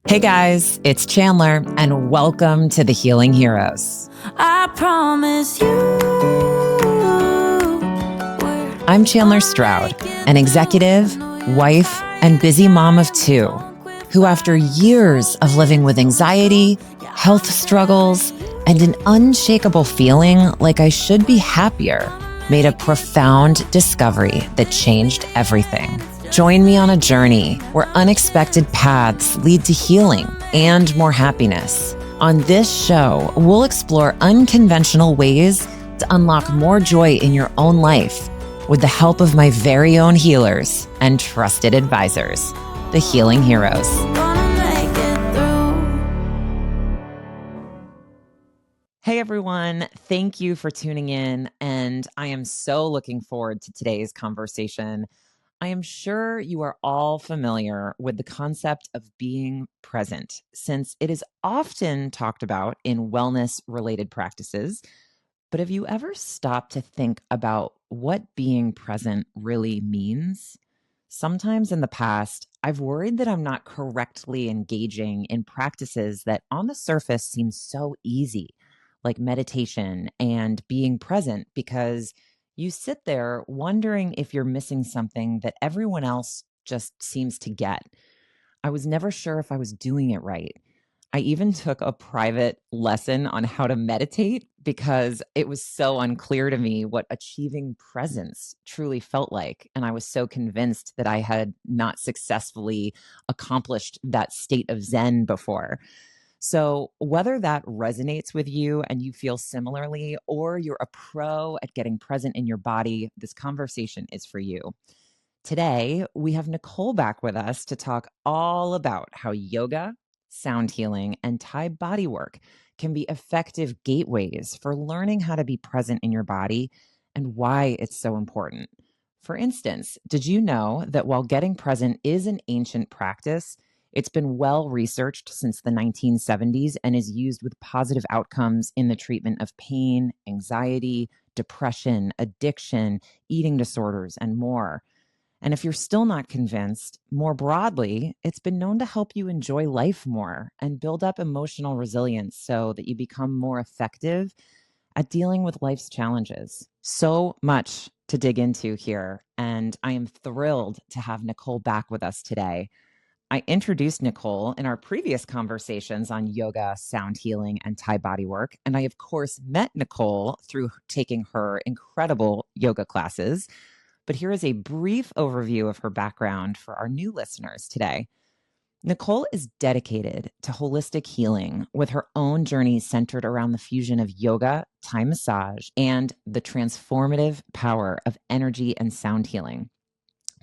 Hey guys, it's Chandler, and welcome to the Healing Heroes. I promise you. I'm Chandler Stroud, an executive, wife, and busy mom of two, who after years of living with anxiety, health struggles, and an unshakable feeling like I should be happier, made a profound discovery that changed everything. Join me on a journey where unexpected paths lead to healing and more happiness. On this show, we'll explore unconventional ways to unlock more joy in your own life with the help of my very own healers and trusted advisors, the Healing Heroes. Hey everyone, thank you for tuning in, and I am so looking forward to today's conversation. I am sure you are all familiar with the concept of being present, since it is often talked about in wellness-related practices. But have you ever stopped to think about what being present really means? Sometimes in the past, I've worried that I'm not correctly engaging in practices that on the surface seem so easy, like meditation and being present, because you sit there wondering if you're missing something that everyone else just seems to get. I was never sure if I was doing it right. I even took a private lesson on how to meditate because it was so unclear to me what achieving presence truly felt like. And I was so convinced that I had not successfully accomplished that state of Zen before. So, whether that resonates with you and you feel similarly, or you're a pro at getting present in your body, this conversation is for you. Today, we have Nicole back with us to talk all about how yoga, sound healing, and Thai bodywork can be effective gateways for learning how to be present in your body and why it's so important. For instance, did you know that while getting present is an ancient practice, it's been well researched since the 1970s and is used with positive outcomes in the treatment of pain, anxiety, depression, addiction, eating disorders, and more. And if you're still not convinced, more broadly, it's been known to help you enjoy life more and build up emotional resilience so that you become more effective at dealing with life's challenges. So much to dig into here, and I am thrilled to have Nicole back with us today. I introduced Nicole in our previous conversations on yoga, sound healing, and Thai bodywork. And I, of course, met Nicole through taking her incredible yoga classes. But here is a brief overview of her background for our new listeners today. Nicole is dedicated to holistic healing with her own journey centered around the fusion of yoga, Thai massage, and the transformative power of energy and sound healing.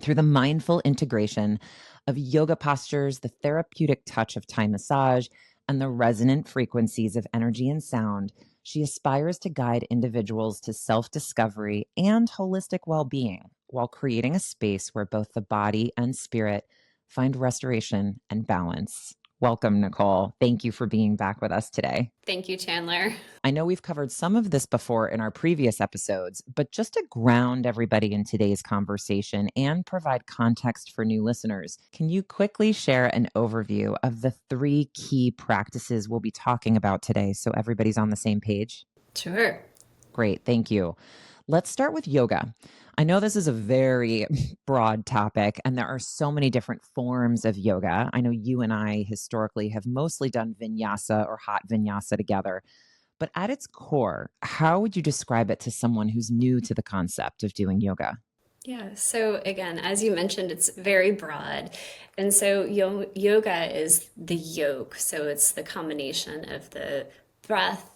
Through the mindful integration of yoga postures, the therapeutic touch of Thai massage, and the resonant frequencies of energy and sound, she aspires to guide individuals to self-discovery and holistic well-being while creating a space where both the body and spirit find restoration and balance. Welcome, Nicole. Thank you for being back with us today. Thank you, Chandler. I know we've covered some of this before in our previous episodes, but just to ground everybody in today's conversation and provide context for new listeners, can you quickly share an overview of the 3 key practices we'll be talking about today so everybody's on the same page? Sure. Great, thank you. Let's start with yoga. I know this is a very broad topic, and there are so many different forms of yoga. I know you and I historically have mostly done vinyasa or hot vinyasa together. But at its core, how would you describe it to someone who's new to the concept of doing yoga? Yeah. So again, as you mentioned, it's very broad. And so yoga is the yoke. So it's the combination of the breath,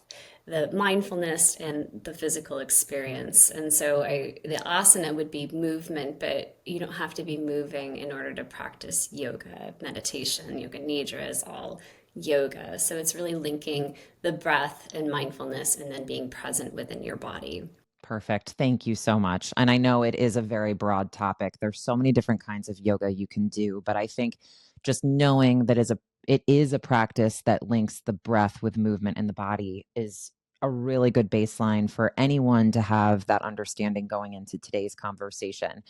the mindfulness, and the physical experience. And so the asana would be movement, but you don't have to be moving in order to practice yoga. Meditation, yoga nidra is all yoga. So it's really linking the breath and mindfulness and then being present within your body. Perfect. Thank you so much. And I know it is a very broad topic. There's so many different kinds of yoga you can do, but I think just knowing that it is a practice that links the breath with movement in the body is a really good baseline for anyone to have that understanding going into today's conversation.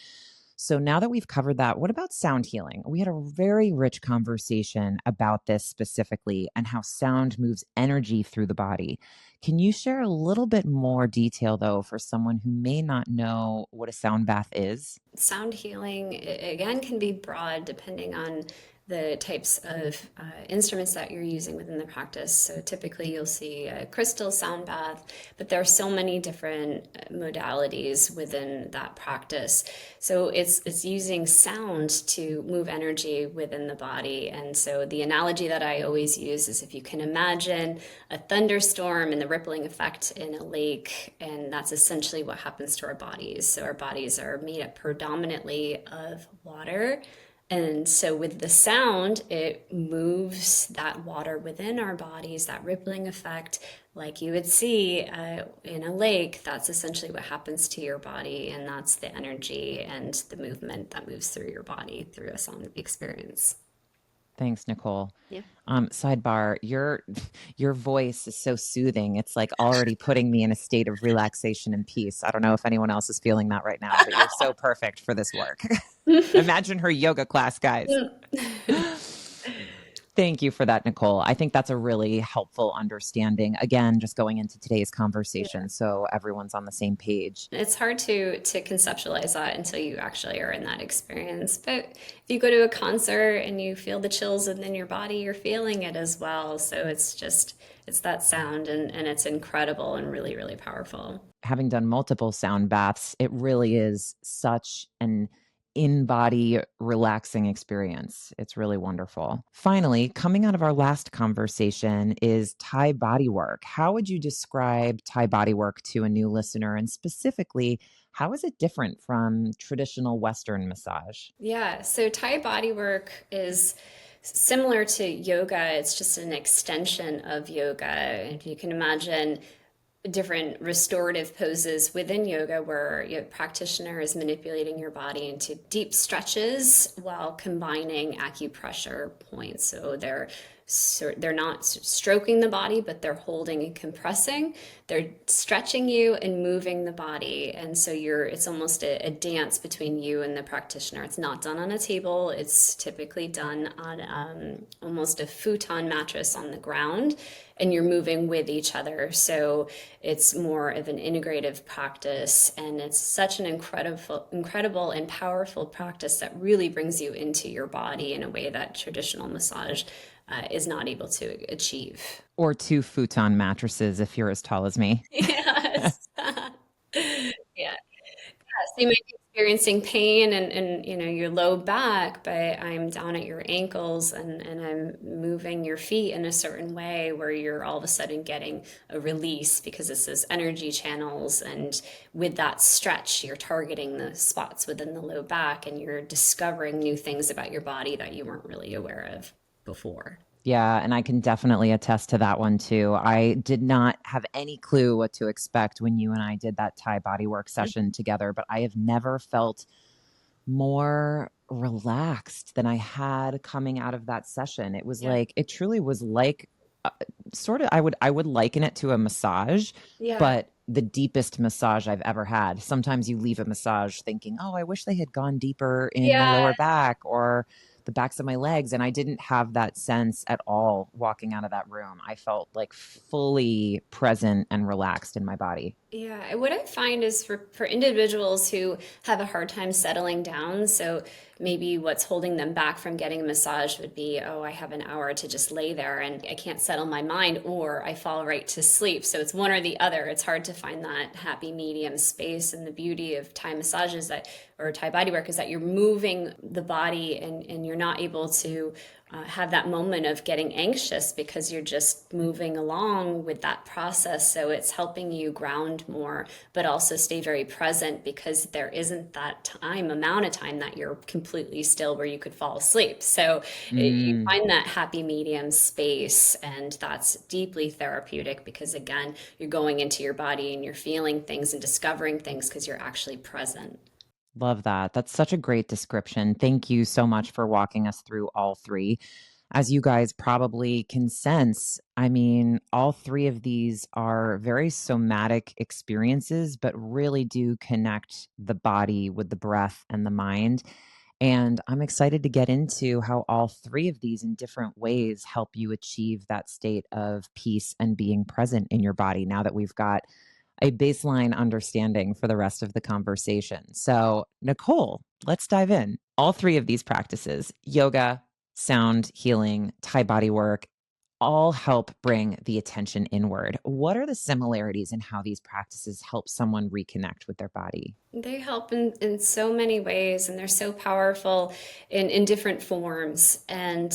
So now that we've covered that, what about sound healing? We had a very rich conversation about this specifically and how sound moves energy through the body. Can you share a little bit more detail, though, for someone who may not know what a sound bath is? Sound healing, again, can be broad depending on the types of instruments that you're using within the practice. So typically you'll see a crystal sound bath, but there are so many different modalities within that practice. So it's using sound to move energy within the body. And so the analogy that I always use is if you can imagine a thunderstorm and the rippling effect in a lake, and that's essentially what happens to our bodies. So our bodies are made up predominantly of water. And so with the sound, it moves that water within our bodies, that rippling effect, like you would see in a lake. That's essentially what happens to your body, and that's the energy and the movement that moves through your body through a sound experience. Thanks, Nicole. Yeah. Sidebar, your voice is so soothing. It's like already putting me in a state of relaxation and peace. I don't know if anyone else is feeling that right now, but you're so perfect for this work. Imagine her yoga class, guys. Thank you for that, Nicole. I think that's a really helpful understanding. Again, just going into today's conversation so everyone's on the same page. It's hard to conceptualize that until you actually are in that experience. But if you go to a concert and you feel the chills within your body, you're feeling it as well. So it's that sound, and it's incredible and really, really powerful. Having done multiple sound baths, it really is such an in body relaxing experience. It's really wonderful. Finally, coming out of our last conversation is Thai bodywork. How would you describe Thai bodywork to a new listener? And specifically, how is it different from traditional Western massage? Yeah, so Thai bodywork is similar to yoga. It's just an extension of yoga. If you can imagine different restorative poses within yoga where your practitioner is manipulating your body into deep stretches while combining acupressure points. So they're not stroking the body, but they're holding and compressing. They're stretching you and moving the body. And so it's almost a dance between you and the practitioner. It's not done on a table. It's typically done on almost a futon mattress on the ground, and you're moving with each other. So it's more of an integrative practice, and it's such an incredible and powerful practice that really brings you into your body in a way that traditional massage is not able to achieve. Or two futon mattresses if you're as tall as me. Yes. Yeah. So you might be experiencing pain and your low back, but I'm down at your ankles and I'm moving your feet in a certain way where you're all of a sudden getting a release because this is energy channels. And with that stretch, you're targeting the spots within the low back and you're discovering new things about your body that you weren't really aware of before. Yeah, and I can definitely attest to that one too. I did not have any clue what to expect when you and I did that Thai bodywork session together, but I have never felt more relaxed than I had coming out of that session. It was Yeah. like it truly was like uh, sort of I would liken it to a massage, Yeah. but the deepest massage I've ever had. Sometimes you leave a massage thinking, "Oh, I wish they had gone deeper in my Yeah. lower back or the backs of my legs." And I didn't have that sense at all walking out of that room. I felt like fully present and relaxed in my body. Yeah, what I find is for individuals who have a hard time settling down, so maybe what's holding them back from getting a massage would be, oh, I have an hour to just lay there and I can't settle my mind, or I fall right to sleep. So it's one or the other. It's hard to find that happy medium space. And the beauty of Thai massages or Thai bodywork is that you're moving the body and you're not able to have that moment of getting anxious because you're just moving along with that process. So it's helping you ground more, but also stay very present because there isn't that amount of time that you're completely still where you could fall asleep. So you Mm. find that happy medium space, and that's deeply therapeutic because, again, you're going into your body and you're feeling things and discovering things because you're actually present. Love that. That's such a great description. Thank you so much for walking us through all three. As you guys probably can sense, I mean, all three of these are very somatic experiences, but really do connect the body with the breath and the mind. And I'm excited to get into how all three of these in different ways help you achieve that state of peace and being present in your body now that we've got a baseline understanding for the rest of the conversation. So, Nicole, let's dive in. All three of these practices, yoga, sound healing, Thai body work, all help bring the attention inward. What are the similarities in how these practices help someone reconnect with their body? They help in so many ways, and they're so powerful in different forms. And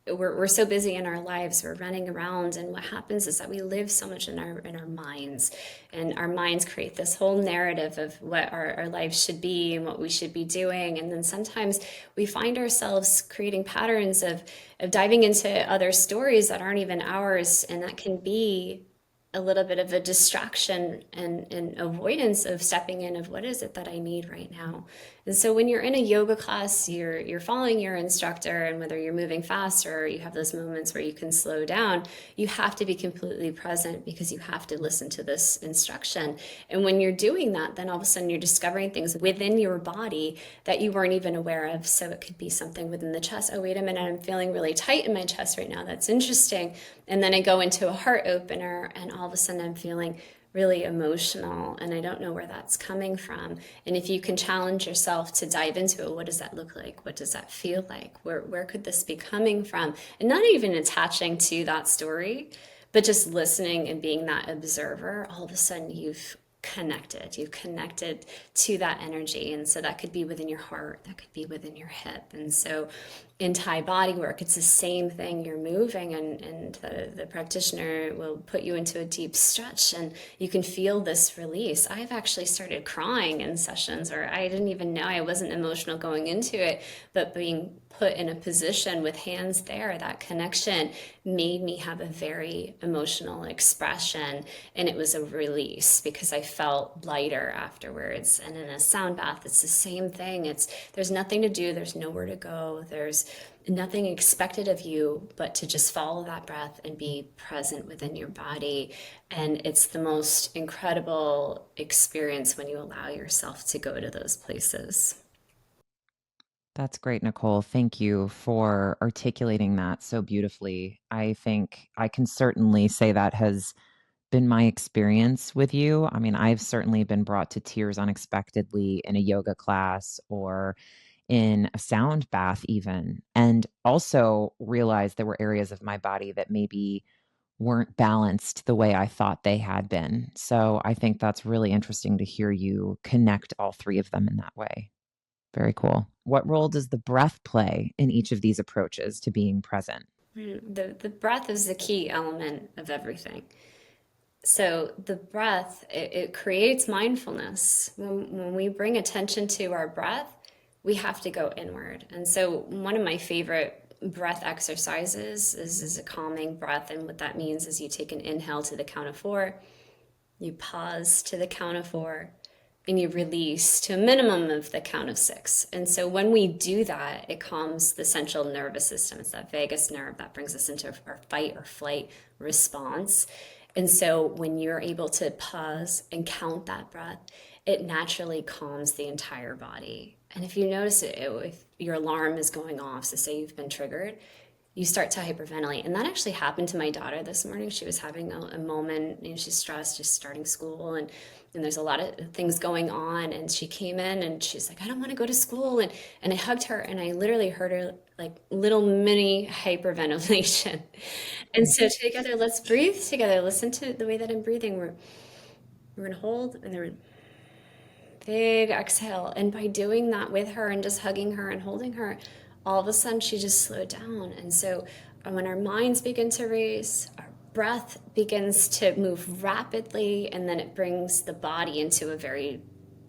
we're so busy in our lives, we're running around, and what happens is that we live so much in our minds, and our minds create this whole narrative of what our lives should be and what we should be doing. And then sometimes we find ourselves creating patterns of diving into other stories that aren't even ours, and that can be a little bit of a distraction and avoidance of stepping in of what is it that I need right now. And so when you're in a yoga class, you're following your instructor, and whether you're moving faster or you have those moments where you can slow down, you have to be completely present because you have to listen to this instruction. And when you're doing that, then all of a sudden you're discovering things within your body that you weren't even aware of. So it could be something within the chest. Oh, wait a minute, I'm feeling really tight in my chest right now. That's interesting. And then I go into a heart opener, and all of a sudden I'm feeling really emotional, and I don't know where that's coming from. And if you can challenge yourself to dive into it, what does that look like? What does that feel like? Where could this be coming from? And not even attaching to that story, but just listening and being that observer, all of a sudden you've connected to that energy. And so that could be within your heart, that could be within your hip. And so in Thai body work, it's the same thing. You're moving, and the practitioner will put you into a deep stretch, and you can feel this release. I've actually started crying in sessions, or I didn't even know, I wasn't emotional going into it, but being put in a position with hands there, that connection made me have a very emotional expression, and it was a release because I felt lighter afterwards. And in a sound bath, it's the same thing. There's nothing to do, there's nowhere to go, there's nothing expected of you but to just follow that breath and be present within your body. And it's the most incredible experience when you allow yourself to go to those places. That's great, Nicole. Thank you for articulating that so beautifully. I think I can certainly say that has been my experience with you. I mean, I've certainly been brought to tears unexpectedly in a yoga class or in a sound bath, even, and also realized there were areas of my body that maybe weren't balanced the way I thought they had been. So I think that's really interesting to hear you connect all three of them in that way. Very cool. What role does the breath play in each of these approaches to being present? The breath is the key element of everything. So the breath, it creates mindfulness. When we bring attention to our breath, we have to go inward. And so one of my favorite breath exercises is a calming breath. And what that means is you take an inhale to the count of 4, you pause to the count of 4, and you release to a minimum of the count of 6. And so when we do that, it calms the central nervous system. It's that vagus nerve that brings us into our fight or flight response. And so when you're able to pause and count that breath, it naturally calms the entire body. And if you notice it, if your alarm is going off, so say you've been triggered, you start to hyperventilate. And that actually happened to my daughter this morning. She was having a moment, she's stressed, just starting school, and there's a lot of things going on. And she came in and she's like, I don't want to go to school. And I hugged her, and I literally heard her like little mini hyperventilation. And so together, let's breathe together. Listen to the way that I'm breathing. We're going to hold, and then big exhale. And by doing that with her and just hugging her and holding her, all of a sudden she just slowed down. And so when our minds begin to race, our breath begins to move rapidly, and then it brings the body into a very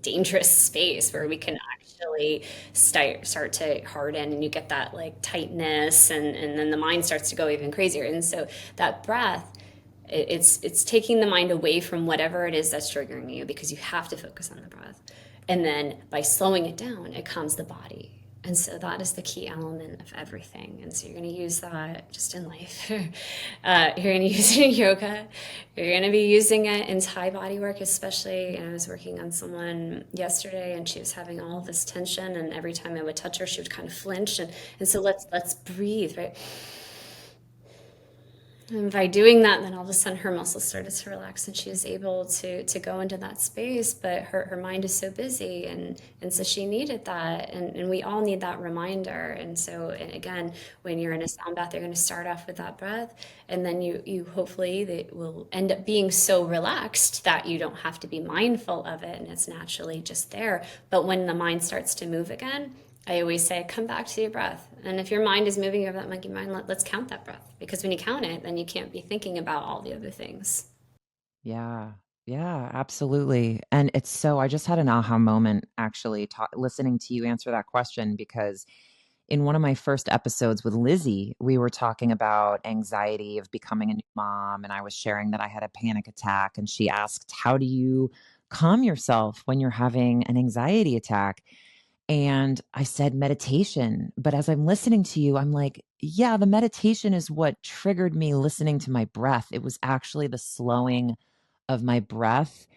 dangerous space where we can actually start to harden, and you get that like tightness, and then the mind starts to go even crazier. And so that breath, it's taking the mind away from whatever it is that's triggering you, because you have to focus on the breath. And then by slowing it down, it calms the body. And so that is the key element of everything. And so you're going to use that just in life. You're going to use it in yoga. You're going to be using it in Thai body work, especially. And I was working on someone yesterday, and she was having all of this tension. And every time I would touch her, she would kind of flinch. And so let's breathe, right? And by doing that, then all of a sudden her muscles started to relax and she was able to go into that space. But her mind is so busy, and so she needed that. And we all need that reminder. And so, and again, when you're in a sound bath, you're going to start off with that breath. And then you hopefully they will end up being so relaxed that you don't have to be mindful of it and it's naturally just there. But when the mind starts to move again, I always say, come back to your breath. And if your mind is moving over that monkey mind, let's count that breath. Because when you count it, then you can't be thinking about all the other things. Yeah. Yeah, absolutely. And it's so I just had an aha moment actually listening to you answer that question because in one of my first episodes with Lizzie, we were talking about anxiety of becoming a new mom. And I was sharing that I had a panic attack. And she asked, how do you calm yourself when you're having an anxiety attack? And I said meditation. But as I'm listening to you, I'm like, yeah, the meditation is what triggered me listening to my breath. It was actually the slowing of my breath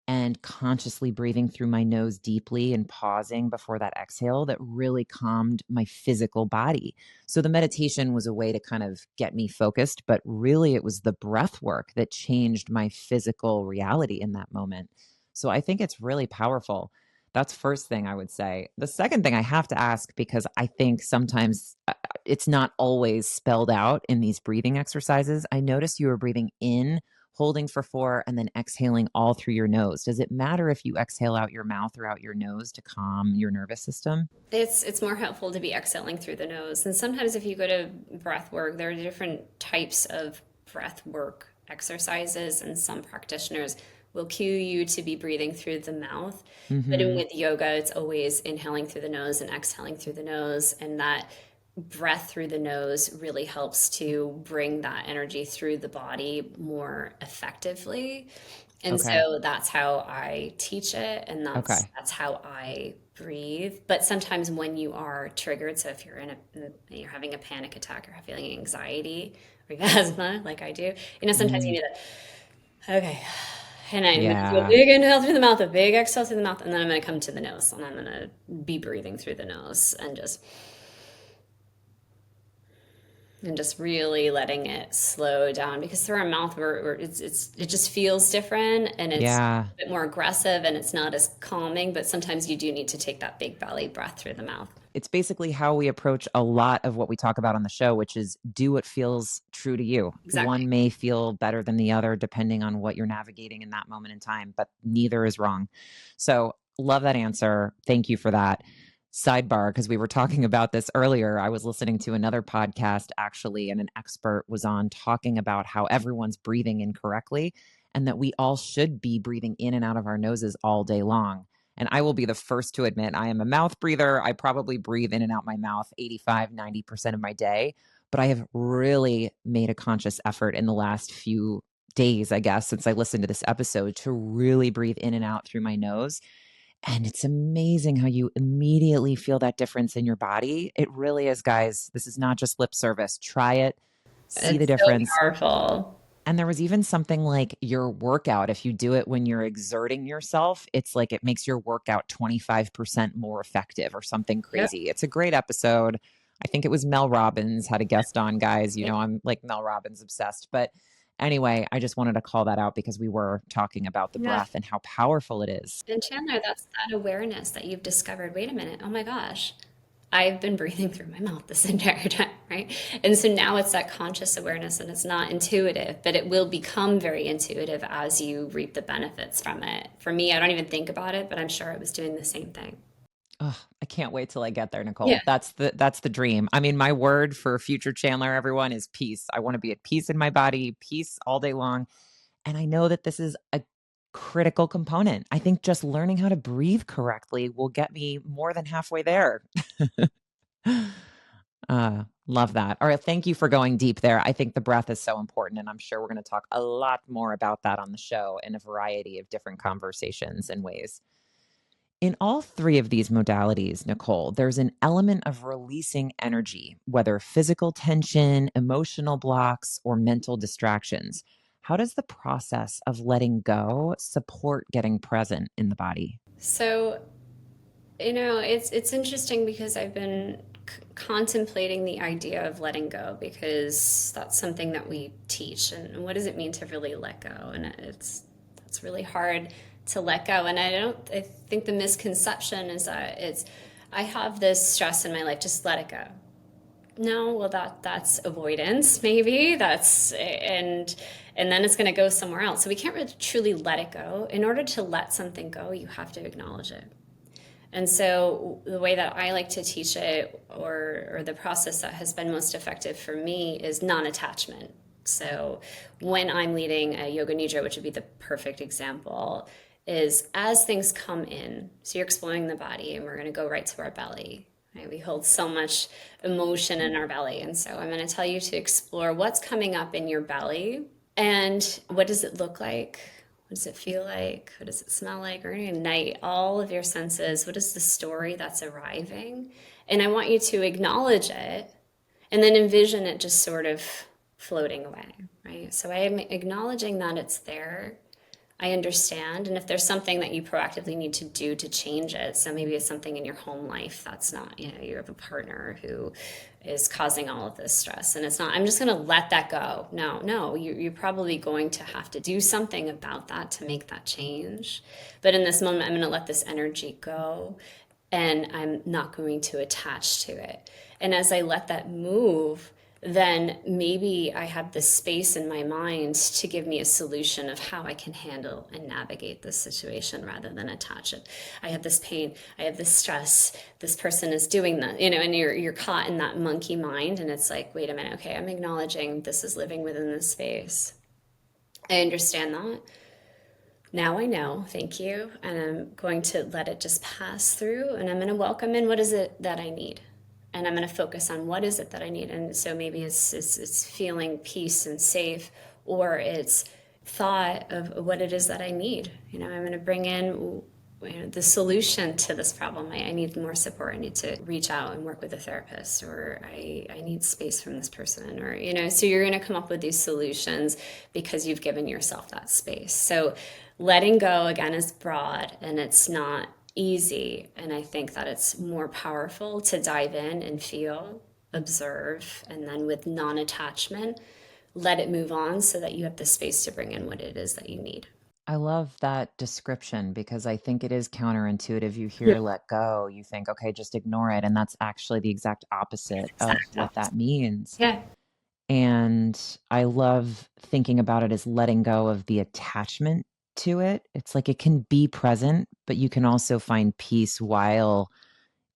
and consciously breathing through my nose deeply and pausing before that exhale that really calmed my physical body. So the meditation was a way to kind of get me focused, but really it was the breath work that changed my physical reality in that moment. So I think it's really powerful. That's first thing I would say. The second thing I have to ask, because I think sometimes it's not always spelled out in these breathing exercises. I noticed you were breathing in, holding for 4, and then exhaling all through your nose. Does it matter if you exhale out your mouth or out your nose to calm your nervous system? It's more helpful to be exhaling through the nose. And sometimes if you go to breath work, there are different types of breath work exercises, and some practitioners will cue you to be breathing through the mouth. But Mm-hmm. with yoga, it's always inhaling through the nose and exhaling through the nose. And that breath through the nose really helps to bring that energy through the body more effectively. And Okay. so that's how I teach it, and Okay. that's how I breathe. But sometimes when you are triggered, so if you're you're having a panic attack or feeling anxiety or asthma, like I do, sometimes you Mm, need to, okay. And I'm going to do a yeah. big inhale through the mouth, a big exhale through the mouth, and then I'm going to come to the nose, and I'm going to be breathing through the nose and just really letting it slow down, because through our mouth it just feels different, and it's Yeah. a bit more aggressive and it's not as calming, but sometimes you do need to take that big belly breath through the mouth. It's basically how we approach a lot of what we talk about on the show, which is do what feels true to you. Exactly. One may feel better than the other depending on what you're navigating in that moment in time, but neither is wrong. So, love that answer. Thank you for that. Sidebar, because we were talking about this earlier. I was listening to another podcast actually, and an expert was on talking about how everyone's breathing incorrectly and that we all should be breathing in and out of our noses all day long. And I will be the first to admit I am a mouth breather. I probably breathe in and out my mouth 85, 90% of my day. But I have really made a conscious effort in the last few days, I guess, since I listened to this episode to really breathe in and out through my nose. And it's amazing how you immediately feel that difference in your body. It really is, guys. This is not just lip service. Try it, see the It's so difference. powerful. And there was even something like your workout. If you do it when you're exerting yourself, it's like it makes your workout 25% more effective or something Yep. crazy. It's a great episode. I think it was Mel Robbins had a guest on, guys. You know, I'm like Mel Robbins obsessed. But anyway, I just wanted to call that out because we were talking about the Yeah. breath and how powerful it is. And Chandler, that's that awareness that you've discovered. Wait a minute. Oh my gosh. I've been breathing through my mouth this entire time, right? And so now it's that conscious awareness, and it's not intuitive, but it will become very intuitive as you reap the benefits from it. For me, I don't even think about it, but I'm sure I was doing the same thing. Oh, I can't wait till I get there, Yeah. Nicole. That's the dream. I mean, my word for future Chandler, everyone, is peace. I want to be at peace in my body, peace all day long. And I know that this is a critical component. I think just learning how to breathe correctly will get me more than halfway there. Love that. All right. Thank you for going deep there. I think the breath is so important. And I'm sure we're going to talk a lot more about that on the show in a variety of different conversations and ways. In all three of these modalities, Nicole, there's an element of releasing energy, whether physical tension, emotional blocks, or mental distractions. How does the process of letting go support getting present in the body? So, it's interesting because I've been contemplating the idea of letting go because that's something that we teach. And what does it mean to really let go? And that's really hard to let go. And I think the misconception is that I have this stress in my life, just let it go. No, well that's avoidance maybe. And then it's going to go somewhere else. So we can't really truly let it go. In order to let something go, you have to acknowledge it. And so the way that I like to teach it, or the process that has been most effective for me, is non-attachment. So when I'm leading a yoga nidra, which would be the perfect example, is as things come in, so you're exploring the body, and we're going to go right to our belly. Right? We hold so much emotion in our belly. And so I'm going to tell you to explore what's coming up in your belly and what does it look like? What does it feel like? What does it smell like? We're going to ignite all of your senses. What is the story that's arriving? And I want you to acknowledge it and then envision it just sort of floating away, right? So I am acknowledging that it's there. I understand. And if there's something that you proactively need to do to change it, so maybe it's something in your home life that's not, you have a partner who is causing all of this stress and it's not, I'm just going to let that go. No, you're probably going to have to do something about that to make that change. But in this moment, I'm going to let this energy go and I'm not going to attach to it. And as I let that move, then maybe I have the space in my mind to give me a solution of how I can handle and navigate this situation rather than attach it. I have this pain, I have this stress, this person is doing that, and you're caught in that monkey mind. And it's like, wait a minute, okay, I'm acknowledging this is living within this space. I understand that. Now I know, thank you. And I'm going to let it just pass through and I'm going to welcome in what is it that I need. And I'm going to focus on what is it that I need. And so maybe it's feeling peace and safe, or it's thought of what it is that I need. I'm going to bring in the solution to this problem. I need more support. I need to reach out and work with a therapist, or I need space from this person, or, so you're going to come up with these solutions because you've given yourself that space. So letting go, again, is broad and it's not easy. And I think that it's more powerful to dive in and feel, observe, and then with non-attachment, let it move on so that you have the space to bring in what it is that you need. I love that description because I think it is counterintuitive. You Yeah. hear let go, you think, okay, just ignore it. And that's actually the exact opposite of Exact what that opposite. means. Yeah. And I love thinking about it as letting go of the attachment to it. It's like it can be present, but you can also find peace while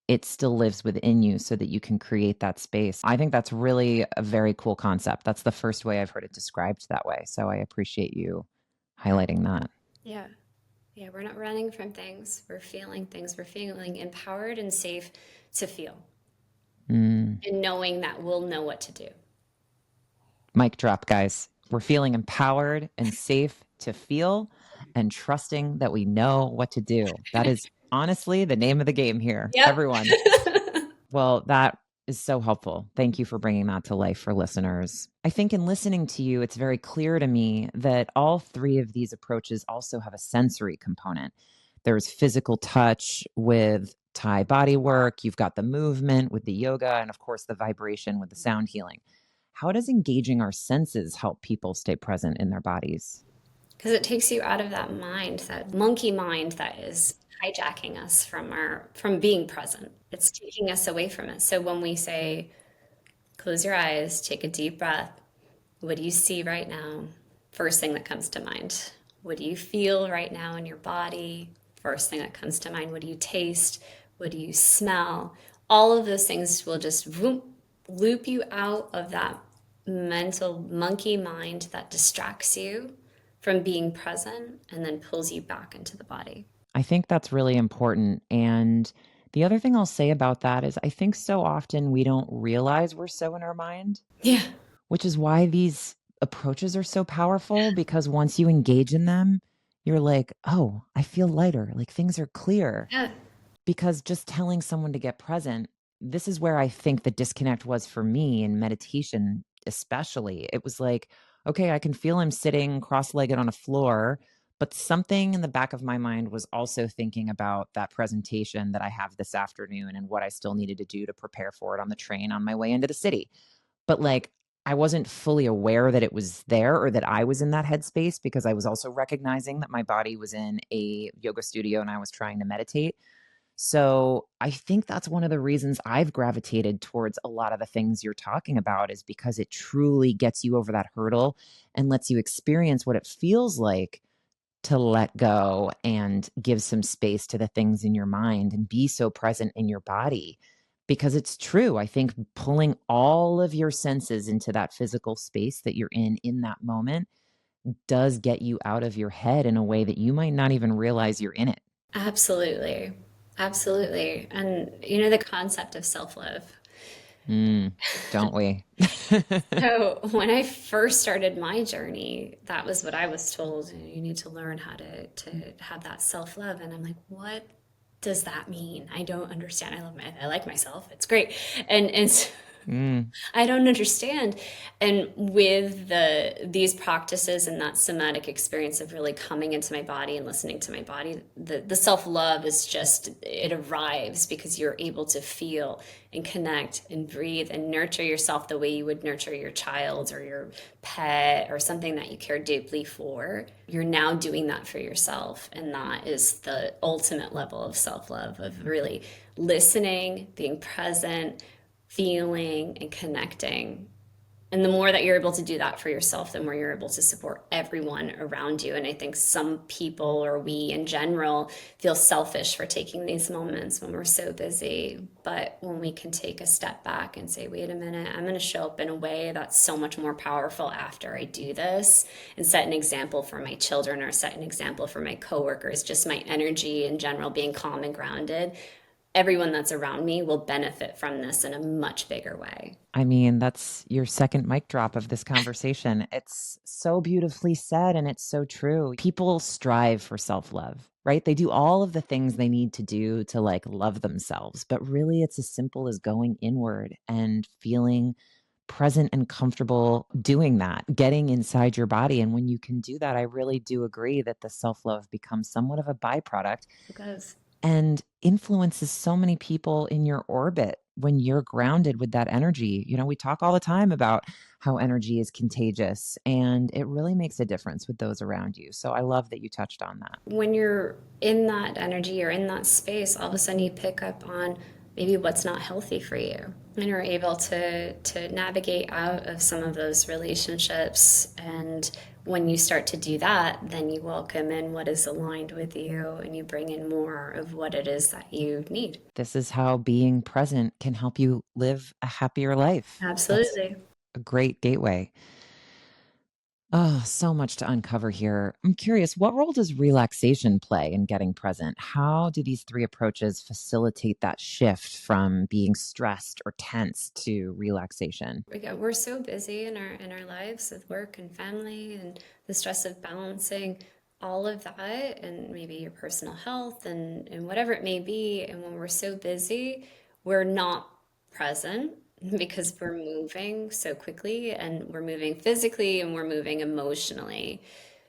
it still lives within you so that you can create that space. I think that's really a very cool concept. That's the first way I've heard it described that way. So I appreciate you highlighting that. Yeah. Yeah. We're not running from things. We're feeling things. We're feeling empowered and safe to feel. Mm. And knowing that we'll know what to do. Mic drop, guys. We're feeling empowered and safe to feel and trusting that we know what to do. That is honestly the name of the game here, Yep. everyone. Well, that is so helpful. Thank you for bringing that to life for listeners. I think in listening to you, it's very clear to me that all three of these approaches also have a sensory component. There's physical touch with Thai body work, you've got the movement with the yoga, and of course, the vibration with the sound healing. How does engaging our senses help people stay present in their bodies? Because it takes you out of that mind, that monkey mind that is hijacking us from being present. It's taking us away from it. So when we say, close your eyes, take a deep breath, what do you see right now? First thing that comes to mind. What do you feel right now in your body? First thing that comes to mind. What do you taste? What do you smell? All of those things will just loop you out of that mental monkey mind that distracts you from being present and then pulls you back into the body. I think that's really important. And the other thing I'll say about that is I think so often we don't realize we're so in our mind, Yeah. which is why these approaches are so powerful because once you engage in them, you're like, oh, I feel lighter, like things are clear. Yeah, Because just telling someone to get present, this is where I think the disconnect was for me in meditation, especially. It was like, okay, I can feel I'm sitting cross legged on a floor, but something in the back of my mind was also thinking about that presentation that I have this afternoon and what I still needed to do to prepare for it on the train on my way into the city. But like, I wasn't fully aware that it was there or that I was in that headspace because I was also recognizing that my body was in a yoga studio and I was trying to meditate. So I think that's one of the reasons I've gravitated towards a lot of the things you're talking about is because it truly gets you over that hurdle and lets you experience what it feels like to let go and give some space to the things in your mind and be so present in your body. Because it's true. I think pulling all of your senses into that physical space that you're in that moment does get you out of your head in a way that you might not even realize you're in it. absolutely. Absolutely. And you know, the concept of self-love. Mm, don't we? So when I first started my journey, that was what I was told. You need to learn how to have that self-love. And I'm like, what does that mean? I don't understand. I like myself. It's great. And so Mm, I don't understand. And with these practices and that somatic experience of really coming into my body and listening to my body, the self-love is just, it arrives because you're able to feel and connect and breathe and nurture yourself the way you would nurture your child or your pet or something that you care deeply for. You're now doing that for yourself. And that is the ultimate level of self-love, of really listening, being present, feeling and connecting. And the more that you're able to do that for yourself, the more you're able to support everyone around you. And I think some people, or we in general, feel selfish for taking these moments when we're so busy. But when we can take a step back and say, wait a minute, I'm going to show up in a way that's so much more powerful after I do this, and set an example for my children or set an example for my coworkers, just my energy in general being calm and grounded, everyone that's around me will benefit from this in a much bigger way. I mean, that's your second mic drop of this conversation. It's so beautifully said, and it's so true. People strive for self love, right? They do all of the things they need to do to like love themselves, but really it's as simple as going inward and feeling present and comfortable doing that, getting inside your body. And when you can do that, I really do agree that the self love becomes somewhat of a byproduct Because and influences so many people in your orbit when you're grounded with that energy. You know, we talk all the time about how energy is contagious and it really makes a difference with those around you. So I love that you touched on that. when you're in that energy or in that space, all of a sudden you pick up on maybe what's not healthy for you. And you're able to navigate out of some of those relationships. And when you start to do that, then you welcome in what is aligned with you and you bring in more of what it is that you need. This is how being present can help you live a happier life. That's Absolutely. a great gateway. Oh, so much to uncover here. I'm curious, what role does relaxation play in getting present? How do these three approaches facilitate that shift from being stressed or tense to relaxation? We're so busy in our lives with work and family and the stress of balancing all of that and maybe your personal health and whatever it may be. And when we're so busy, we're not present because we're moving so quickly and we're moving physically and we're moving emotionally.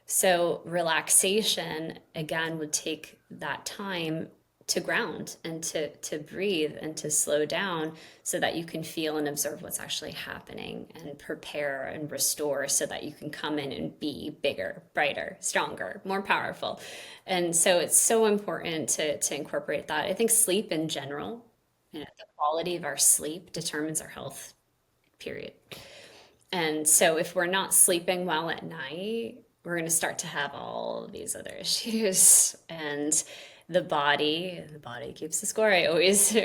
So relaxation again would take that time to ground and to breathe and to slow down so that you can feel and observe what's actually happening and prepare and restore so that you can come in and be bigger, brighter, stronger, more powerful. And so it's so important to incorporate that. I think sleep in general, you know, the quality of our sleep determines our health, period. And so if we're not sleeping well at night, we're going to start to have all these other issues. And the body keeps the score. I always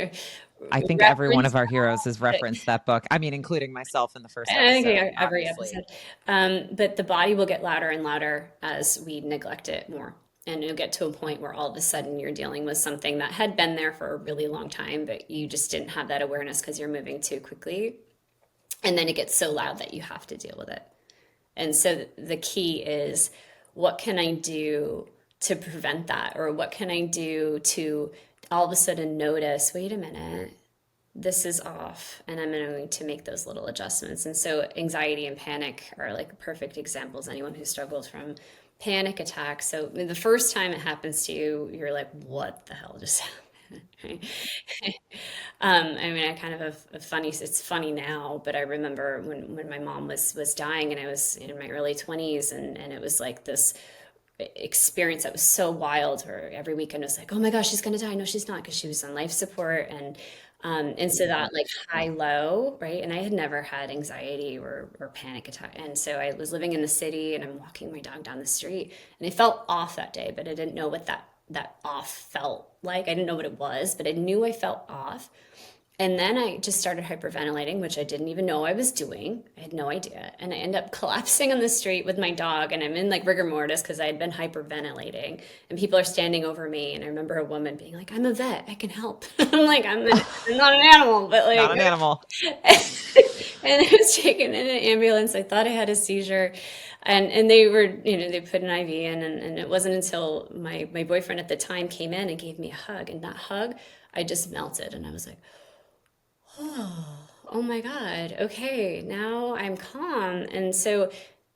I think every one reference of our heroes has that. referenced that book. I mean, including myself in the first I think episode, every obviously. episode. But the body will get louder and louder as we neglect it more. And you'll get to a point where all of a sudden you're dealing with something that had been there for a really long time, but you just didn't have that awareness because you're moving too quickly. And then it gets so loud that you have to deal with it. And so the key is, what can I do to prevent that? Or what can I do to all of a sudden notice, wait a minute, this is off, and I'm going to make those little adjustments. And so anxiety and panic are like perfect examples. Anyone who struggles from panic attacks. So the first time it happens to you, you're like, what the hell just happened? Right? I mean, I kind of have a funny, it's funny now, but I remember when my mom was dying and I was in my early 20s, and it was like this experience that was so wild, where every weekend was like, oh my gosh, she's gonna die. No, she's not, because she was on life support. And so that like high low, right? And I had never had anxiety or panic attack. And so I was living in the city and I'm walking my dog down the street and I felt off that day, but I didn't know what that off felt like. I didn't know what it was, but I knew I felt off. And then I just started hyperventilating, which I didn't even know I was doing. I had no idea. And I end up collapsing on the street with my dog, and I'm in like rigor mortis because I had been hyperventilating. And people are standing over me. And I remember a woman being like, I'm a vet, I can help. I'm like, I'm not an animal, but like, Not an animal. and I was taken in an ambulance. I thought I had a seizure. And they were, they put an IV in, and it wasn't until my boyfriend at the time came in and gave me a hug. And that hug, I just melted. And I was like, oh my God, okay, now I'm calm. And so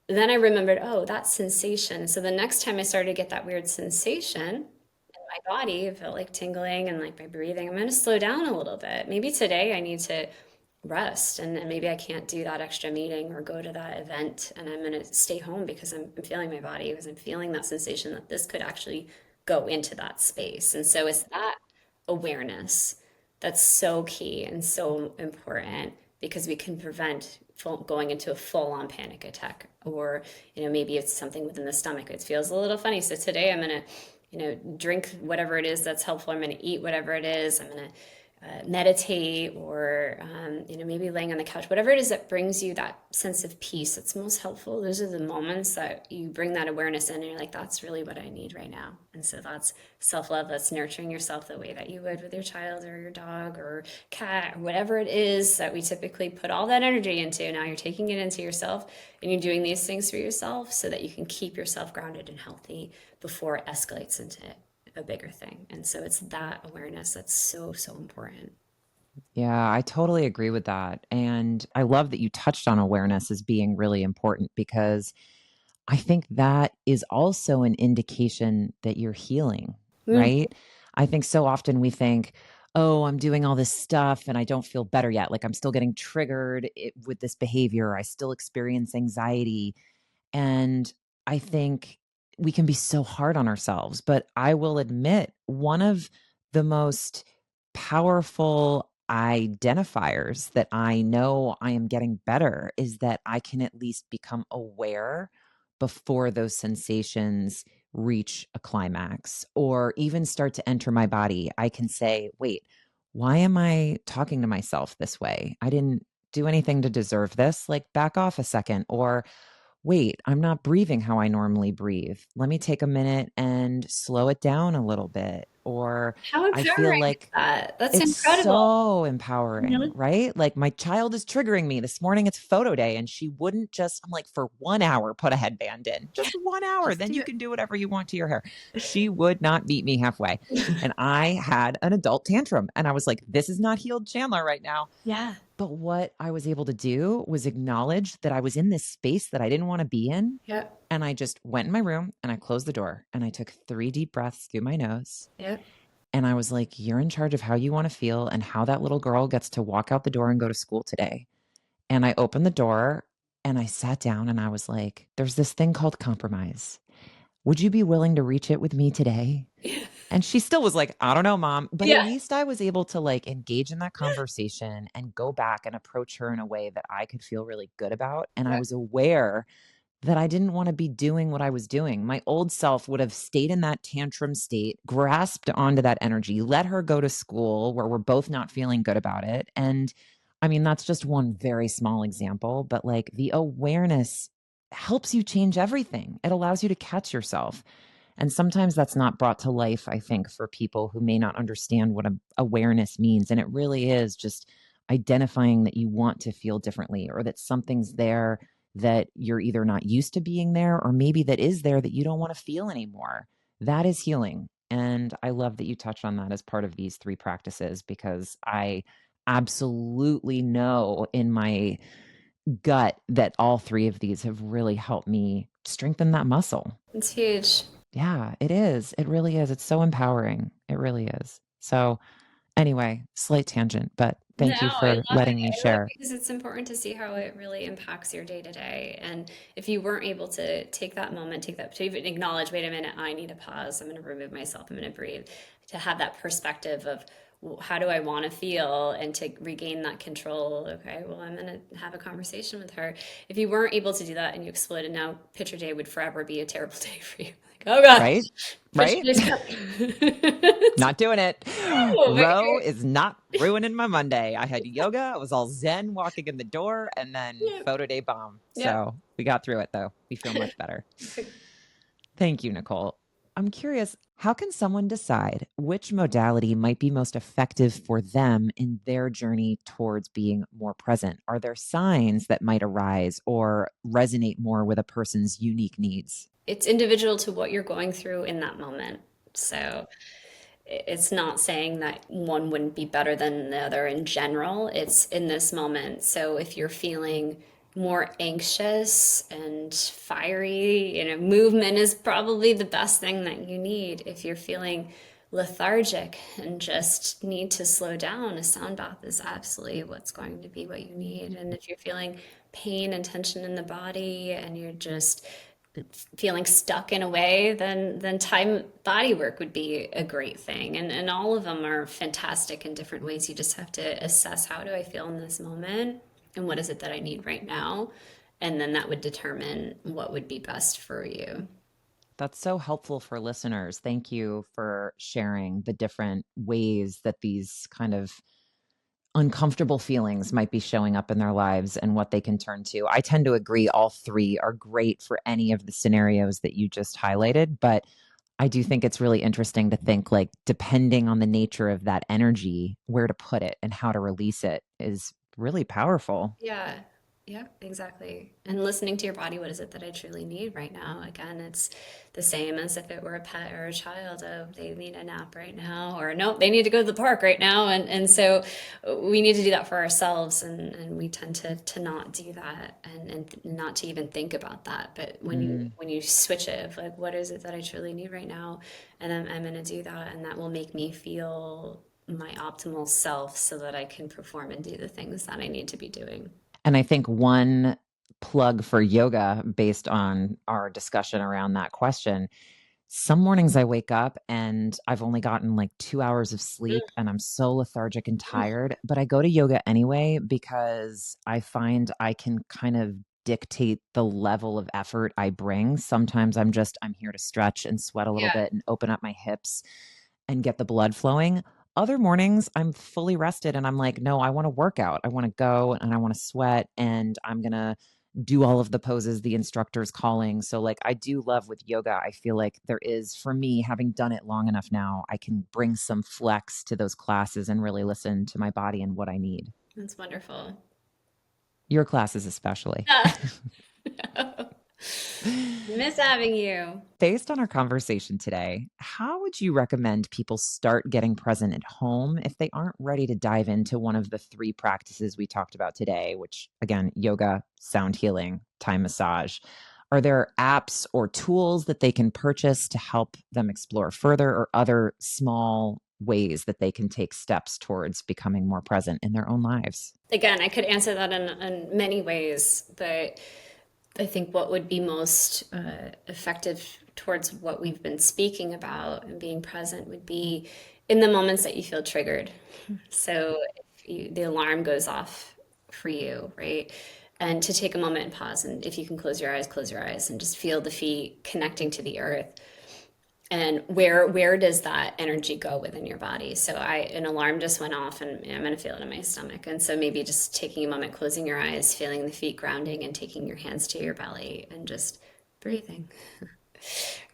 then I remembered, oh, that sensation. So the next time I started to get that weird sensation in my body, it felt like tingling and like my breathing, I'm going to slow down a little bit. Maybe today I need to rest, and maybe I can't do that extra meeting or go to that event, and I'm going to stay home because I'm feeling my body, because I'm feeling that sensation that this could actually go into that space. And so it's that awareness that's so key and so important, because we can prevent going into a full-on panic attack. Or maybe it's something within the stomach, it feels a little funny, so today I'm going to drink whatever it is that's helpful. I'm going to eat whatever it is. I'm going to meditate, or maybe laying on the couch, whatever it is that brings you that sense of peace that's most helpful. Those are the moments that you bring that awareness in and you're like, that's really what I need right now. And so that's self-love. That's nurturing yourself the way that you would with your child or your dog or cat or whatever it is that we typically put all that energy into. Now you're taking it into yourself, and you're doing these things for yourself so that you can keep yourself grounded and healthy before it escalates into a bigger thing. And so it's that awareness that's so, so important. Yeah, I totally agree with that. And I love that you touched on awareness as being really important, because I think that is also an indication that you're healing, Mm. right? I think so often we think, oh, I'm doing all this stuff and I don't feel better yet. Like I'm still getting triggered with this behavior. I still experience anxiety. And I think we can be so hard on ourselves. But I will admit, one of the most powerful identifiers that I know I am getting better is that I can at least become aware before those sensations reach a climax or even start to enter my body. I can say, wait, why am I talking to myself this way? I didn't do anything to deserve this. Like, back off a second. Or, wait, I'm not breathing how I normally breathe. Let me take a minute and slow it down a little bit. Or How I feel empowering is like that? That's it's incredible. so You empowering, know? right? Like my child is triggering me. This morning it's photo day and she wouldn't just, I'm like, for 1 hour, put a headband in. Just 1 hour. Just Then do you it. can do whatever you want to your hair. She would not meet me halfway. And I had an adult tantrum and I was like, this is not healed Chandler right now. Yeah. But what I was able to do was acknowledge that I was in this space that I didn't want to be in. Yep. And I just went in my room and I closed the door and I took 3 deep breaths through my nose. Yep. And I was like, you're in charge of how you want to feel and how that little girl gets to walk out the door and go to school today. And I opened the door and I sat down and I was like, there's this thing called compromise. Would you be willing to reach it with me today? And she still was like, I don't know, mom. But at Yeah. least I was able to like engage in that conversation and go back and approach her in a way that I could feel really good about. And I Yeah. was aware that I didn't want to be doing what I was doing. My old self would have stayed in that tantrum state, grasped onto that energy, let her go to school where we're both not feeling good about it. And I mean, that's just one very small example, but like the awareness helps you change everything. It allows you to catch yourself. And sometimes that's not brought to life, I think, for people who may not understand what awareness means. And it really is just identifying that you want to feel differently or that something's there that you're either not used to being there or maybe that is there that you don't want to feel anymore. that is healing. And I love that you touched on that as part of these three practices because I absolutely know in my gut that all three of these have really helped me strengthen that muscle. It's huge. Yeah, it is. It really is. It's so empowering. It really is. So, anyway, slight tangent, but No, thank you I for love it. letting me I love share. it because it's important to see how it really impacts your day to day. And if you weren't able to take that moment, take that to even acknowledge, wait a minute, I need a pause. I'm going to remove myself. I'm going to breathe. To have that perspective of how do I want to feel and to regain that control. Okay, well, I'm going to have a conversation with her. If you weren't able to do that and you exploded, now picture day would forever be a terrible day for you. Like, oh God, Right? picture Right? day's coming. Not doing it. No, but Row is not ruining my Monday. I had yoga. I was all zen walking in the door and then yep, photo day bomb. yep. So we got through it though. We feel much better. Thank you, Nicole. I'm curious, how can someone decide which modality might be most effective for them in their journey towards being more present? Are there signs that might arise or resonate more with a person's unique needs? It's individual to what you're going through in that moment. So it's not saying that one wouldn't be better than the other in general. It's in this moment. So if you're feeling more anxious and fiery, movement is probably the best thing that you need. If you're feeling lethargic and just need to slow down, a sound bath is absolutely what's going to be what you need. And if you're feeling pain and tension in the body and you're just feeling stuck in a way, then time body work would be a great thing. And all of them are fantastic in different ways. You just have to assess, how do I feel in this moment? And what is it that I need right now? And then that would determine what would be best for you. That's so helpful for listeners. Thank you for sharing the different ways that these kind of uncomfortable feelings might be showing up in their lives and what they can turn to. I tend to agree all three are great for any of the scenarios that you just highlighted, but I do think it's really interesting to think like depending on the nature of that energy, where to put it and how to release it is really powerful. Yeah. Yeah, exactly. And listening to your body, what is it that I truly need right now? Again, it's the same as if it were a pet or a child. Oh, they need a nap right now, or no, they need to go to the park right now. And so we need to do that for ourselves. And we tend to not do that and not to even think about that. But Mm. when you switch it of like, what is it that I truly need right now? And I'm going to do that. And that will make me feel my optimal self so that I can perform and do the things that I need to be doing. And I think one plug for yoga based on our discussion around that question. Some mornings I wake up and I've only gotten like 2 hours of sleep and I'm so lethargic and tired, but I go to yoga anyway because I find I can kind of dictate the level of effort I bring. Sometimes I'm here to stretch and sweat a little Yeah. bit and open up my hips and get the blood flowing. Other mornings, I'm fully rested and I'm like, no, I want to work out. I want to go and I want to sweat and I'm going to do all of the poses the instructor's calling. So, like, I do love with yoga, I feel like there is, for me, having done it long enough now, I can bring some flex to those classes and really listen to my body and what I need. That's wonderful. Your classes, especially. Yeah. Miss having you. Based on our conversation today, how would you recommend people start getting present at home if they aren't ready to dive into one of the three practices we talked about today, which again, yoga, sound healing, Thai massage? Are there apps or tools that they can purchase to help them explore further or other small ways that they can take steps towards becoming more present in their own lives? Again, I could answer that in many ways, but I think what would be most effective towards what we've been speaking about and being present would be in the moments that you feel triggered. So if the alarm goes off for you, right? And to take a moment and pause. And if you can close your eyes and just feel the feet connecting to the earth. And where does that energy go within your body? So an alarm just went off and I'm going to feel it in my stomach. And so maybe just taking a moment, closing your eyes, feeling the feet grounding and taking your hands to your belly and just breathing.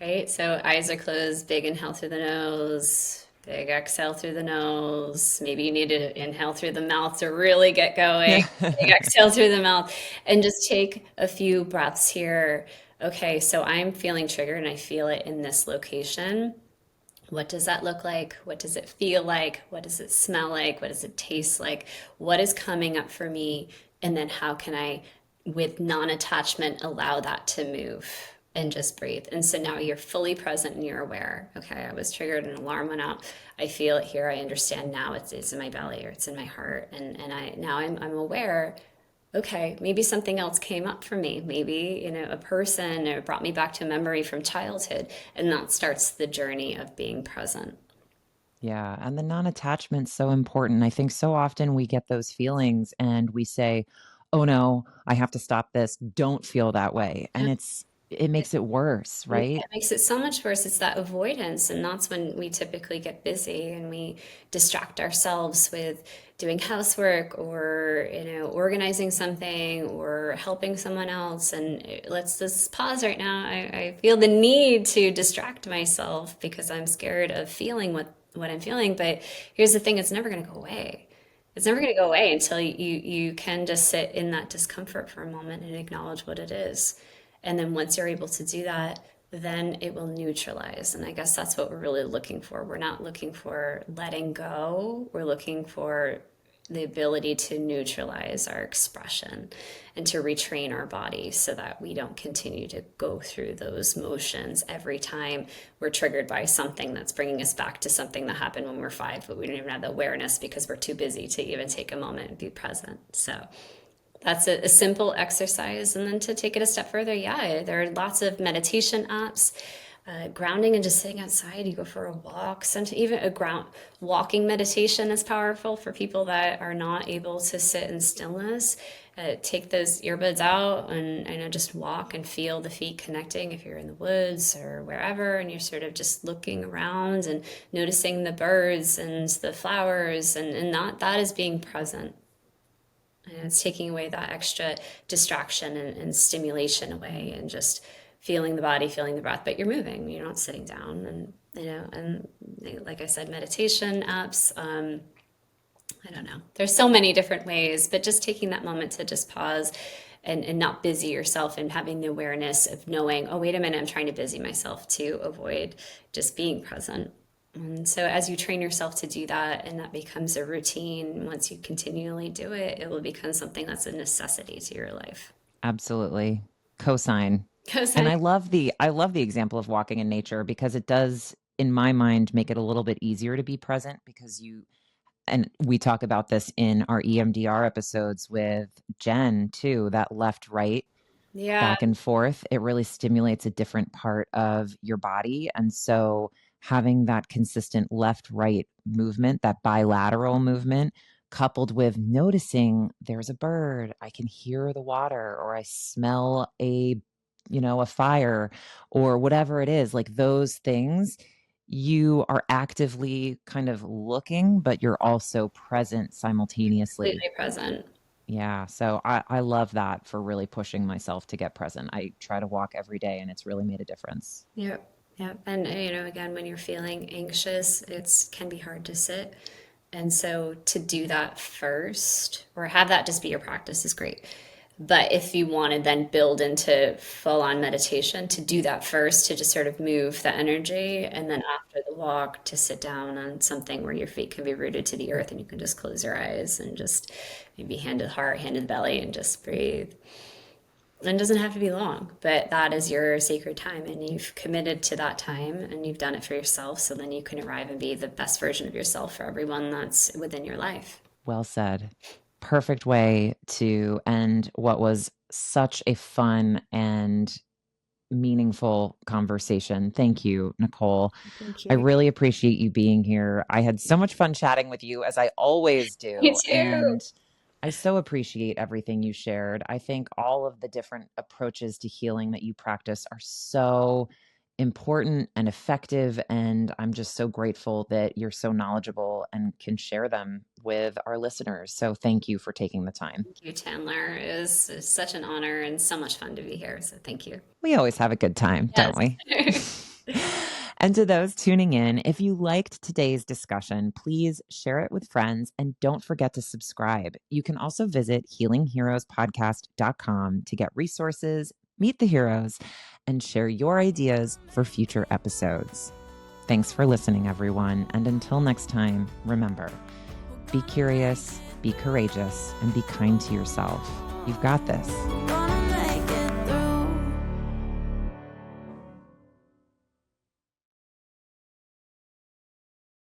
Right? So eyes are closed, big inhale through the nose, Big exhale through the nose. Maybe you need to inhale through the mouth to really get going. Big exhale through the mouth. And just take a few breaths here. Okay, so I'm feeling triggered and I feel it in this location. What does that look like? What does it feel like? What does it smell like? What does it taste like? What is coming up for me? And then how can I, with non-attachment, allow that to move and just breathe? And so now you're fully present and you're aware. Okay, I was triggered, an alarm went out. I feel it here. I understand now it's in my belly or it's in my heart. And I now I'm aware. Okay, maybe something else came up for me. Maybe, a person or brought me back to a memory from childhood. And that starts the journey of being present. Yeah, and the non-attachment's so important. I think so often we get those feelings and we say, "Oh no, I have to stop this. Don't feel that way." And it makes it worse, Yeah, right? it makes it so much worse. It's that avoidance. And that's when we typically get busy and we distract ourselves with doing housework or, organizing something or helping someone else. And let's just pause right now. I feel the need to distract myself because I'm scared of feeling what I'm feeling. But here's the thing, it's never going to go away. It's never going to go away until you can just sit in that discomfort for a moment and acknowledge what it is. And then once you're able to do that, then it will neutralize. And I guess that's what we're really looking for. We're not looking for letting go. We're looking for the ability to neutralize our expression and to retrain our body so that we don't continue to go through those motions every time we're triggered by something that's bringing us back to something that happened when we were 5, but we don't even have the awareness because we're too busy to even take a moment and be present. So that's a simple exercise. And then to take it a step further, yeah, there are lots of meditation apps, grounding and just sitting outside. You go for a walk. Sometimes even a ground walking meditation is powerful for people that are not able to sit in stillness. Take those earbuds out and just walk and feel the feet connecting if you're in the woods or wherever, and you're sort of just looking around and noticing the birds and the flowers, and that is being present. And it's taking away that extra distraction and stimulation away and just feeling the body, feeling the breath, but you're moving, you're not sitting down. And like I said, meditation apps, I don't know. There's so many different ways, but just taking that moment to just pause and not busy yourself and having the awareness of knowing, oh, wait a minute, I'm trying to busy myself to avoid just being present. And so as you train yourself to do that and that becomes a routine, once you continually do it, it will become something that's a necessity to your life. Absolutely. Cosign. Because And I, I love the example of walking in nature because it does, in my mind, make it a little bit easier to be present because and we talk about this in our EMDR episodes with Jen too, that left right yeah, back and forth, it really stimulates a different part of your body. And so having that consistent left right movement, that bilateral movement, coupled with noticing there's a bird, I can hear the water, or I smell a fire, or whatever it is, like those things, you are actively kind of looking, but you're also present simultaneously. completely present. Yeah, so I love that for really pushing myself to get present. I try to walk every day and it's really made a difference. Yep. Yep. And again, when you're feeling anxious, it's can be hard to sit. And so to do that first or have that just be your practice is great. But if you want to then build into full on meditation, to do that first, to just sort of move the energy, and then after the walk, to sit down on something where your feet can be rooted to the earth and you can just close your eyes and just maybe hand to the heart, hand to the belly, and just breathe. And it doesn't have to be long, but that is your sacred time, and you've committed to that time and you've done it for yourself. So then you can arrive and be the best version of yourself for everyone that's within your life. Well said. Perfect way to end what was such a fun and meaningful conversation. Thank you, Nicole. Thank I you. really appreciate you being here. I had so much fun chatting with you, as I always Me do. too. And I so appreciate everything you shared. I think all of the different approaches to healing that you practice are so important and effective. And I'm just so grateful that you're so knowledgeable and can share them with our listeners. So thank you for taking the time. Thank you, Chandler. It was such an honor and so much fun to be here. So thank you. We always have a good time, don't Yes. we? And to those tuning in, if you liked today's discussion, please share it with friends and don't forget to subscribe. You can also visit healingheroespodcast.com to get resources, meet the heroes, and share your ideas for future episodes. Thanks for listening, everyone. And until next time, remember, be curious, be courageous, and be kind to yourself. You've got this.